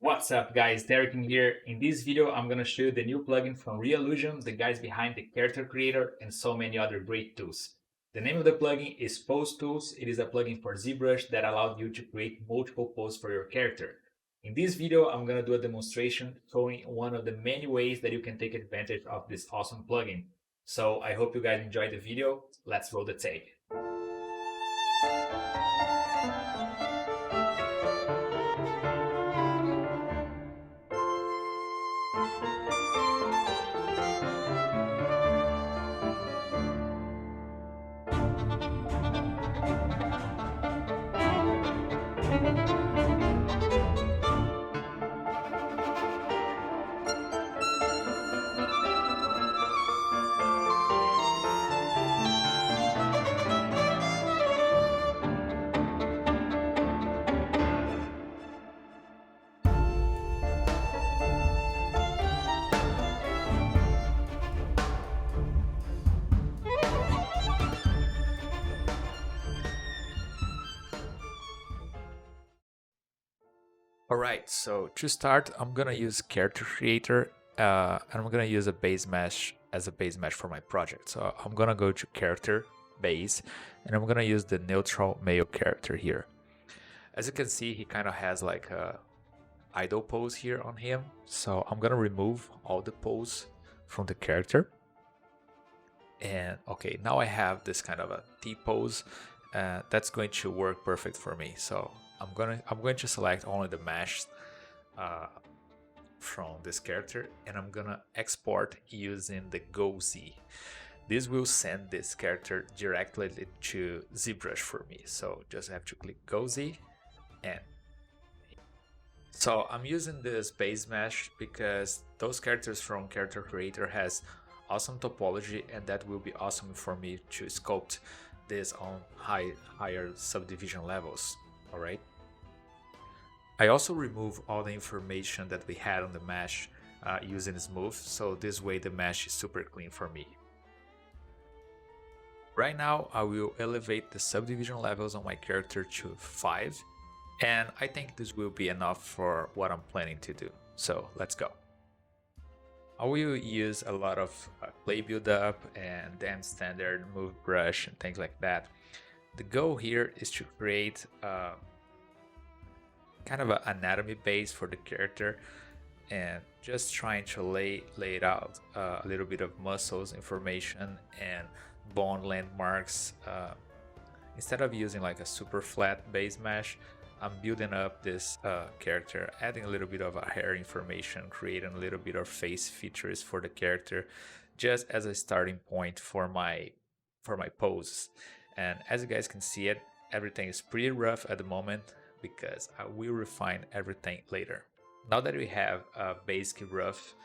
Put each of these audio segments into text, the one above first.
What's up guys, Deryck here. In this video, I'm gonna show you the new plugin from Reallusion, the guys behind the character creator and so many other great tools. The name of the plugin is Pose Tools. It is a plugin for ZBrush that allows you to create multiple poses for your character. In this video, I'm gonna do a demonstration showing one of the many ways that you can take advantage of this awesome plugin. So I hope you guys enjoyed the video. Let's roll the tape. Alright, so to start, I'm gonna use Character Creator and I'm gonna use a base mesh as a base mesh for my project. So I'm gonna go to Character, Base, and I'm gonna use the neutral male character here. As you can see, he kind of has like a idle pose here on him. So I'm gonna remove all the pose from the character. And okay, now I have this kind of a T pose. That's going to work perfect for me. So I'm going to select only the mesh from this character, and I'm gonna export using the Go Z. This will send this character directly to ZBrush for me. So just have to click Go Z, and so I'm using this base mesh because those characters from Character Creator has awesome topology, and that will be awesome for me to sculpt this on higher subdivision levels. All right. I also remove all the information that we had on the mesh using Smooth, so this way the mesh is super clean for me. Right now I will elevate the subdivision levels on my character to 5, and I think this will be enough for what I'm planning to do. So let's go. I will use a lot of play build up and then standard move brush and things like that. The goal here is to create kind of an anatomy base for the character, and just trying to lay it out a little bit of muscles information and bone landmarks. Instead of using like a super flat base mesh, I'm building up this character, adding a little bit of a hair information, creating a little bit of face features for the character, just as a starting point for my poses. And as you guys can see it, everything is pretty rough at the moment, because I will refine everything later. Now that we have a basic rough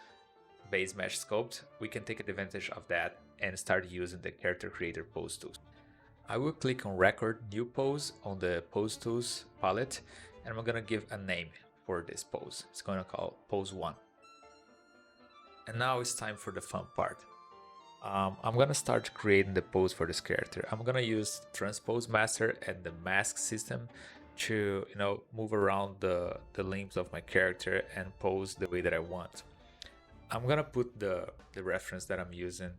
base mesh sculpt, we can take advantage of that and start using the Character Creator Pose Tools. I will click on Record New Pose on the Pose Tools palette, and I'm gonna give a name for this pose. It's gonna call Pose 1. And now it's time for the fun part. I'm gonna start creating the pose for this character. I'm gonna use Transpose Master and the Mask system to move around the limbs of my character and pose the way that I want. I'm gonna put the reference that I'm using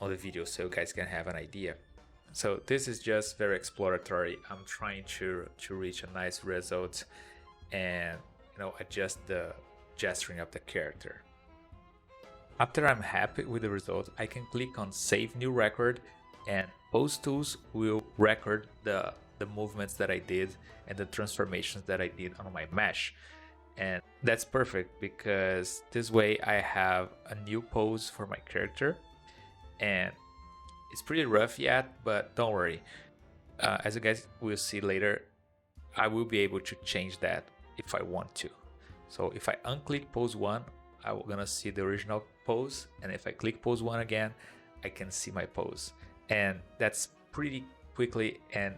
on the video so you guys can have an idea. So this is just very exploratory. I'm trying to reach a nice result and adjust the gesturing of the character. After I'm happy with the result, I can click on Save New Record, and Pose Tools will record the movements that I did and the transformations that I did on my mesh. And that's perfect because this way I have a new pose for my character, and it's pretty rough yet, but don't worry. As you guys will see later, I will be able to change that if I want to. So if I unclick pose 1, I'm gonna see the original pose, and if I click pose 1 again, I can see my pose. And that's pretty quickly, and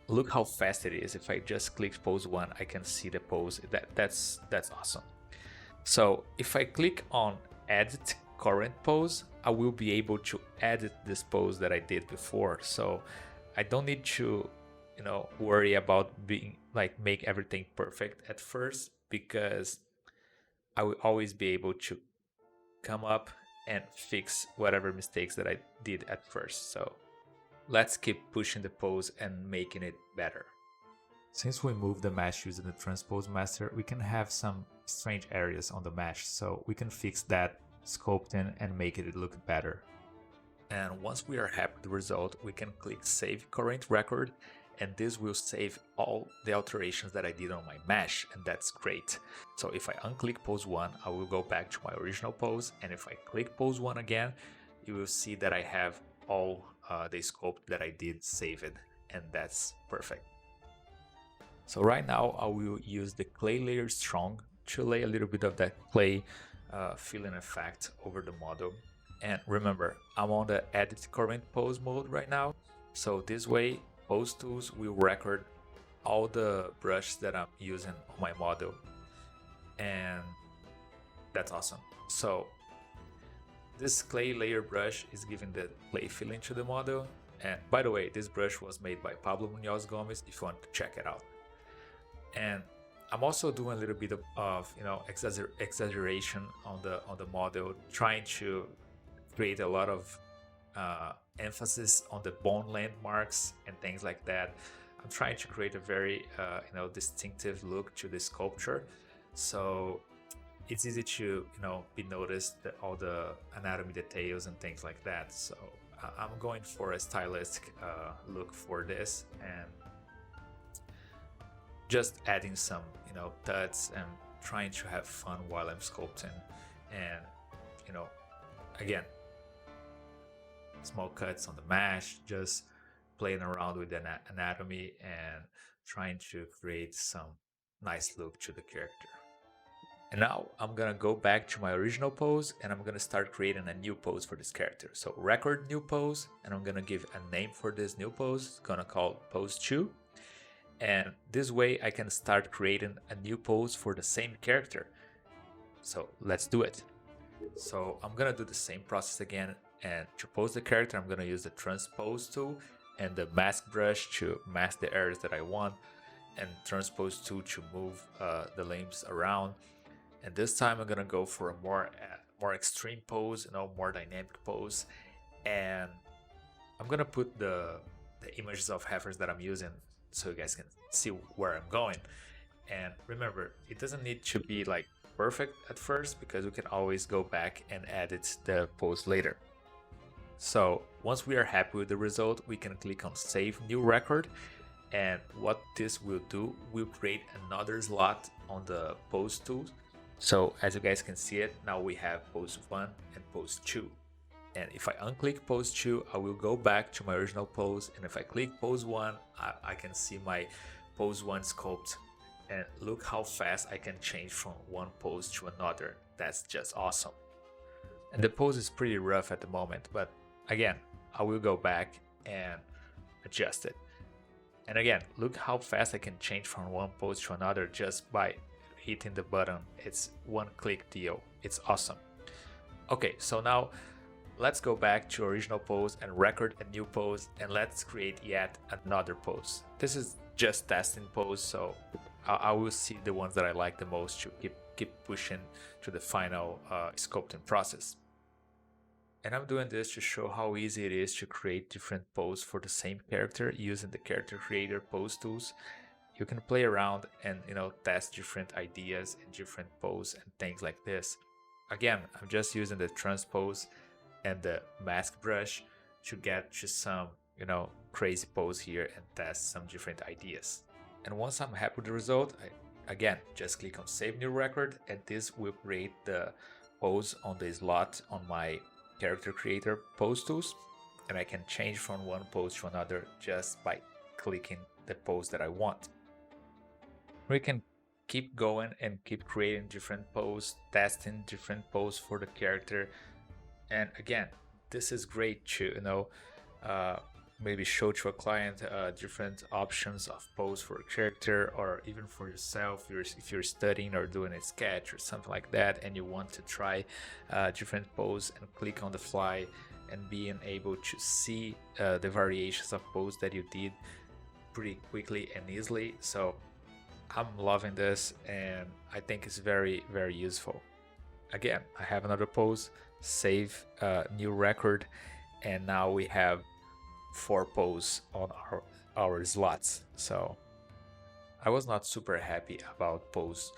look how fast it is. If I just click pose 1, I can see the pose. That's awesome. So if I click on edit current pose, I will be able to edit this pose that I did before. So I don't need to worry about being like make everything perfect at first, because I will always be able to come up and fix whatever mistakes that I did at first. So let's keep pushing the pose and making it better. Since we moved the mesh using the transpose master, we can have some strange areas on the mesh, so we can fix that sculpting and make it look better. And once we are happy with the result, we can click save current record, and this will save all the alterations that I did on my mesh, and that's great. So if I unclick pose 1, I will go back to my original pose, and if I click pose 1 again, you will see that I have all the sculpt that I did saved, and that's perfect. So right now I will use the clay layer strong to lay a little bit of that clay filling effect over the model. And remember, I'm on the edit current pose mode right now, so this way Pose Tools will record all the brushes that I'm using on my model, and that's awesome. So this clay layer brush is giving the clay filling to the model, and by the way, this brush was made by Pablo Munoz Gomez if you want to check it out. And I'm also doing a little bit of exaggeration on the model, trying to create a lot of emphasis on the bone landmarks and things like that. I'm trying to create a very distinctive look to the sculpture, so it's easy to be noticed, that all the anatomy details and things like that. So I'm going for a stylistic look for this, and just adding some thuds and trying to have fun while I'm sculpting, and again, small cuts on the mesh, just playing around with the anatomy and trying to create some nice look to the character. And now I'm gonna go back to my original pose, and I'm gonna start creating a new pose for this character. So record new pose, and I'm gonna give a name for this new pose. It's gonna call pose 2. And this way I can start creating a new pose for the same character. So let's do it. So I'm gonna do the same process again, and to pose the character I'm gonna use the transpose tool and the mask brush to mask the areas that I want, and transpose tool to move the limbs around. And this time I'm gonna go for a more extreme pose, more dynamic pose, and I'm gonna put the images of heifers that I'm using so you guys can see where I'm going. And remember, it doesn't need to be like perfect at first, because we can always go back and edit the pose later. So once we are happy with the result, we can click on save new record, and what this will do, will create another slot on the pose tool. So as you guys can see it, now we have pose 1 and pose 2. And if I unclick pose 2, I will go back to my original pose, and if I click pose 1, I can see my pose 1 sculpt, and look how fast I can change from one pose to another. That's just awesome. And the pose is pretty rough at the moment, but again, I will go back and adjust it. And again, look how fast I can change from one pose to another just by hitting the button. It's one click deal. It's awesome. Okay, so now let's go back to original pose and record a new pose, and let's create yet another pose. This is just testing pose, so I will see the ones that I like the most to keep pushing to the final sculpting process. And I'm doing this to show how easy it is to create different poses for the same character using the character creator pose tools. You can play around and test different ideas and different poses and things like this. Again, I'm just using the transpose and the mask brush to get to some crazy pose here and test some different ideas. And once I'm happy with the result, I again just click on save new record, and this will create the pose on the slot on my character creator pose tools, and I can change from one pose to another just by clicking the pose that I want. We can keep going and keep creating different poses, testing different poses for the character. And again, this is great to maybe show to a client different options of pose for a character, or even for yourself. If you're studying or doing a sketch or something like that, and you want to try different pose and click on the fly and being able to see the variations of pose that you did, pretty quickly and easily. So I'm loving this, and I think it's very, very useful. Again, I have another pose, save new record, and now we have 4 poses on our slots. So I was not super happy about pose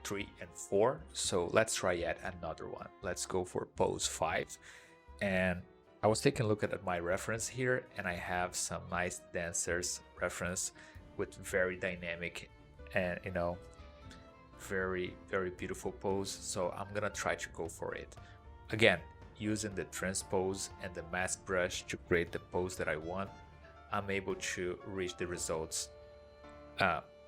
3 and 4, so let's try yet another one. Let's go for pose 5. And I was taking a look at my reference here, and I have some nice dancers reference with very dynamic and very, very beautiful pose. So I'm gonna try to go for it. Again, using the transpose and the mask brush to create the pose that I want, I'm able to reach the results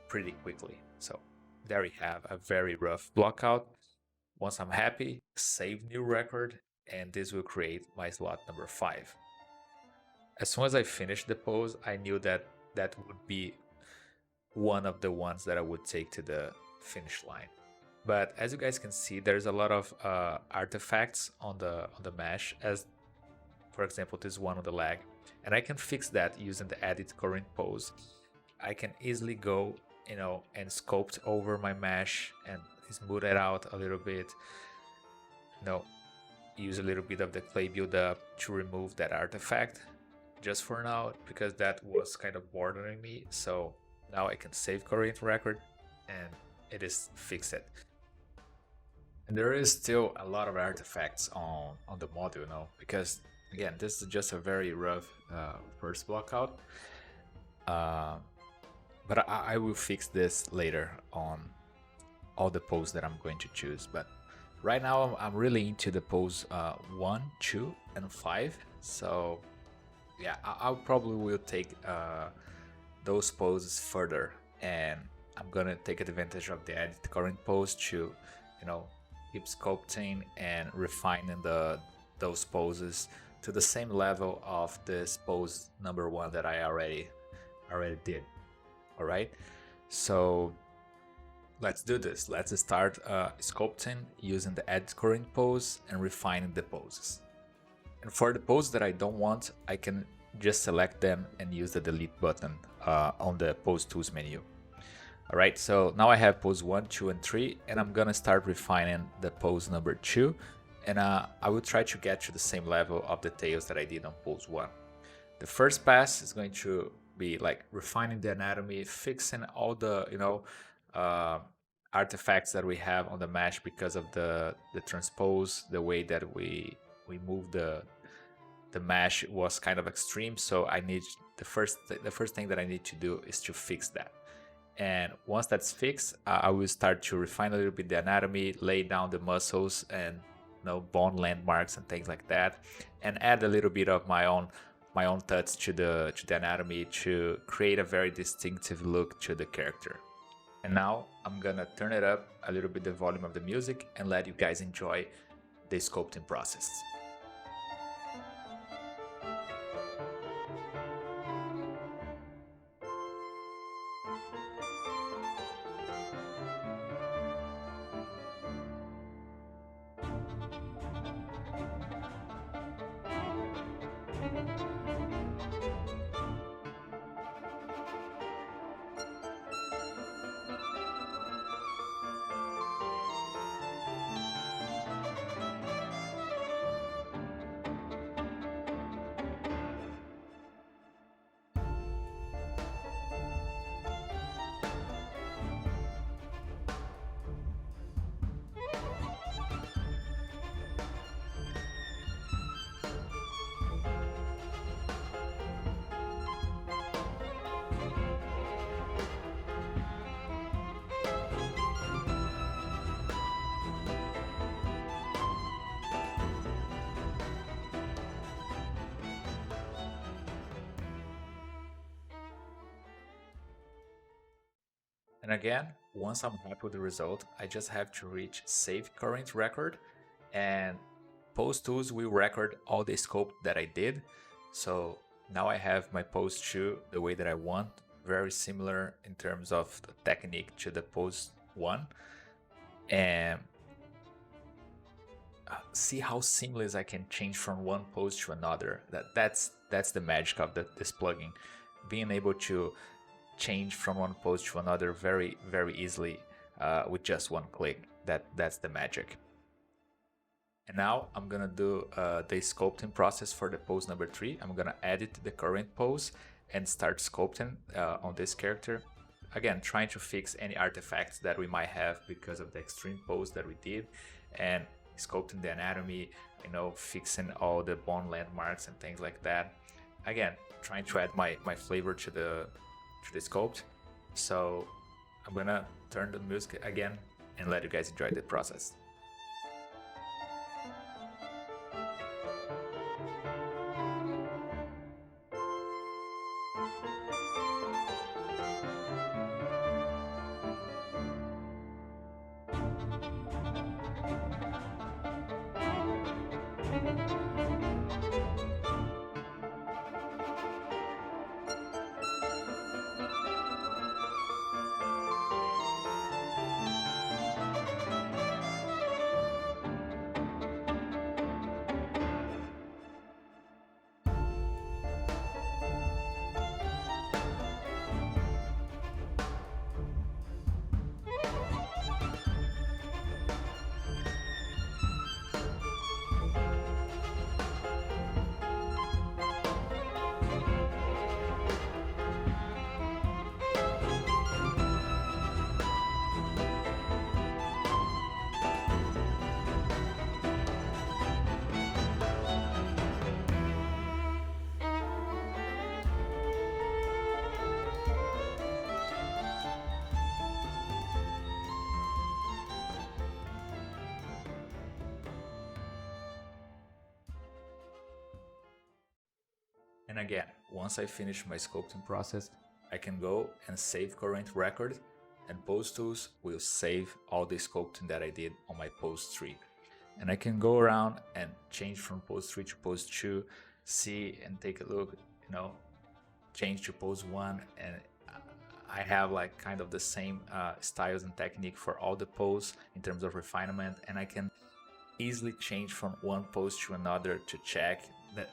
pretty quickly. So there we have a very rough block out. Once I'm happy, save new record, and this will create my slot number 5. As soon as I finished the pose, I knew that that would be one of the ones that I would take to the finish line. But as you guys can see, there's a lot of artifacts on the mesh, as for example this one on the leg, and I can fix that using the edit current pose. I can easily go and sculpt over my mesh and smooth it out a little bit. Use a little bit of the clay buildup to remove that artifact just for now, because that was kind of bothering me. So now I can save current record and it is fixed. And there is still a lot of artifacts on the module, because again, this is just a very rough first block out. But I will fix this later on all the poses that I'm going to choose. But right now I'm really into the pose 1, 2, and 5. So yeah, I probably will take those poses further, and I'm gonna take advantage of the edit current pose to keep sculpting and refining those poses to the same level of this pose number 1 that I already did. All right, so let's do this. Let's start sculpting using the edit current pose and refining the poses. And for the poses that I don't want, I can just select them and use the delete button on the pose tools menu. All right, so now I have pose 1, 2, and 3, and I'm gonna start refining the pose number 2, and I will try to get to the same level of details that I did on pose 1. The first pass is going to be like refining the anatomy, fixing all the artifacts that we have on the mesh because of the transpose, the way that we move the mesh was kind of extreme. So I need the first thing that I need to do is to fix that. And once that's fixed, I will start to refine a little bit the anatomy, lay down the muscles and bone landmarks and things like that, and add a little bit of my own touch to the anatomy to create a very distinctive look to the character. And now I'm gonna turn it up a little bit, the volume of the music, and let you guys enjoy the sculpting process. And again, once I'm happy with the result, I just have to reach save current record, and Pose Tools will record all the scope that I did. So now I have my pose 2 the way that I want, very similar in terms of the technique to the pose 1. And see how seamless I can change from one pose to another. That's the magic of this plugin, being able to change from one pose to another very, very easily with just one click. That's the magic. And now I'm gonna do the sculpting process for the pose number 3. I'm gonna edit the current pose and start sculpting on this character. Again, trying to fix any artifacts that we might have because of the extreme pose that we did, and sculpting the anatomy, you know, fixing all the bone landmarks and things like that. Again, trying to add my flavor to the sculpt. So I'm gonna turn the music again and let you guys enjoy the process. And again, once I finish my sculpting process, I can go and save current record, and Pose Tools will save all the sculpting that I did on my pose 3. And I can go around and change from pose 3 to pose 2, see and take a look, you know, change to pose 1, and I have like kind of the same styles and technique for all the pose in terms of refinement, and I can easily change from one pose to another to check.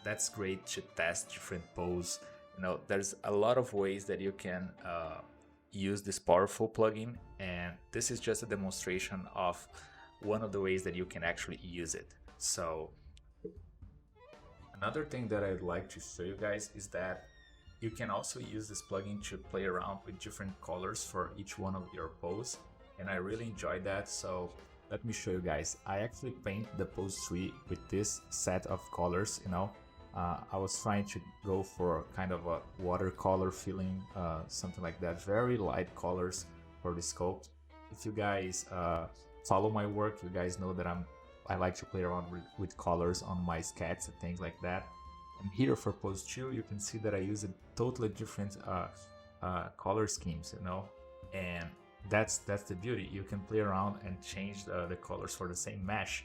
That's great to test different pose. You know, there's a lot of ways that you can use this powerful plugin, and this is just a demonstration of one of the ways that you can actually use it. So another thing that I'd like to show you guys is that you can also use this plugin to play around with different colors for each one of your pose, and I really enjoyed that. So let me show you guys. I actually paint the pose 3 with this set of colors, you know. I was trying to go for kind of a watercolor feeling, something like that. Very light colors for the sculpt. If you guys follow my work, you guys know that I like to play around with colors on my sketches and things like that. And here for pose 2, you can see that I use a totally different color schemes, you know. And that's the beauty. You can play around and change the colors for the same mesh.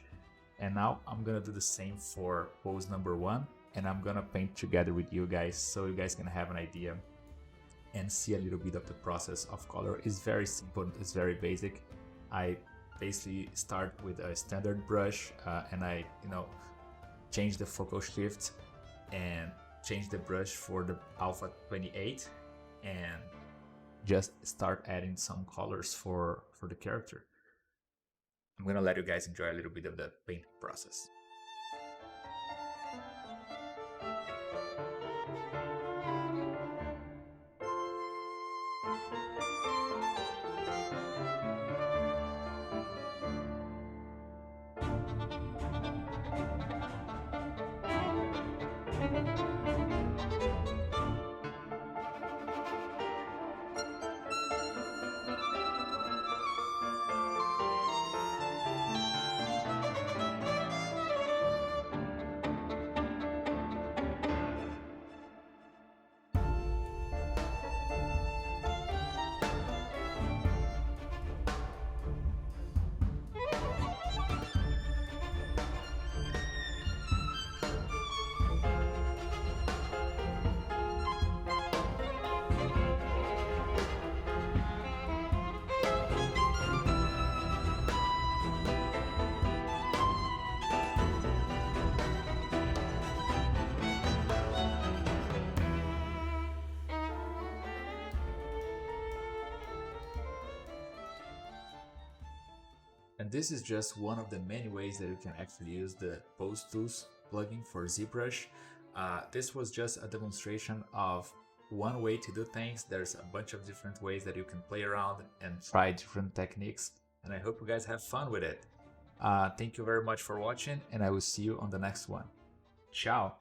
And now I'm gonna do the same for pose number 1, and I'm gonna paint together with you guys so you guys can have an idea and see a little bit of the process of color. It's very simple, it's very basic. I basically start with a standard brush and I, you know, change the focal shift and change the brush for the alpha 28 and just start adding some colors for the character. I'm gonna let you guys enjoy a little bit of the painting process. And this is just one of the many ways that you can actually use the Pose Tools plugin for ZBrush. This was just a demonstration of one way to do things. There's a bunch of different ways that you can play around and try different techniques, and I hope you guys have fun with it. Thank you very much for watching, and I will see you on the next one. Ciao!